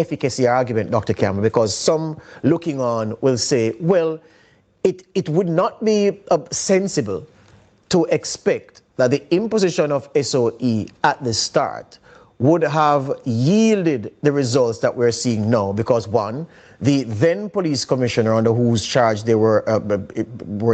efficacy argument, Dr. Cameron, because some looking on will say, well, it would not be sensible to expect that the imposition of SOE at the start would have yielded the results that we're seeing now, because one, the then police commissioner under whose charge they were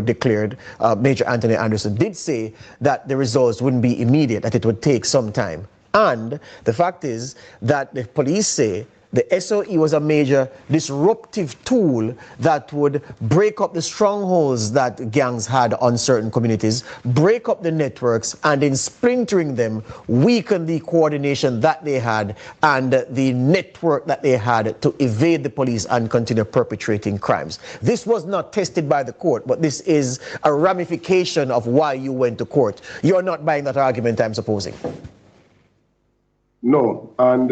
declared, Major Anthony Anderson, did say that the results wouldn't be immediate, that it would take some time. And the fact is that the police say the SOE was a major disruptive tool that would break up the strongholds that gangs had on certain communities, break up the networks, and in splintering them, weaken the coordination that they had and the network that they had to evade the police and continue perpetrating crimes. This was not tested by the court, but this is a ramification of why you went to court. You're not buying that argument, I'm supposing. No, and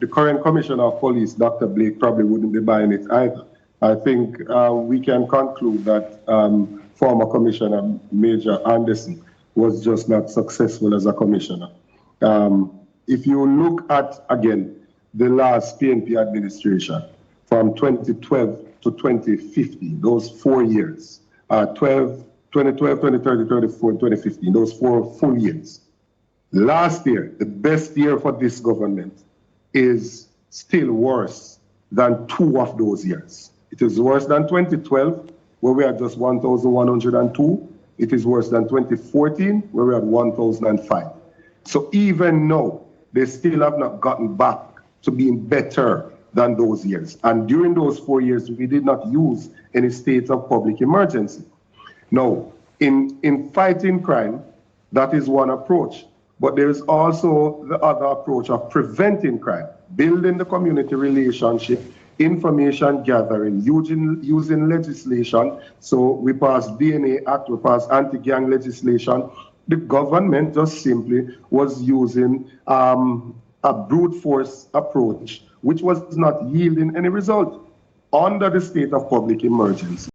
the current Commissioner of Police, Dr. Blake, probably wouldn't be buying it either. I think we can conclude that former Commissioner Major Anderson was just not successful as a commissioner. If you look at, again, the last PNP administration from 2012 to 2015, those 4 years, 2012, 2013, 2014, 2015, those 4 full years. Last year, the best year for this government, is still worse than 2 of those years. It is worse than 2012, where we had just 1,102. It is worse than 2014, where we had 1,005. So even now, they still have not gotten back to being better than those years. And during those 4 years, we did not use any state of public emergency. Now, in fighting crime, that is one approach. But there is also the other approach of preventing crime, building the community relationship, information gathering, using legislation. So we passed DNA Act, we passed anti-gang legislation. The government just simply was using a brute force approach, which was not yielding any result under the state of public emergency.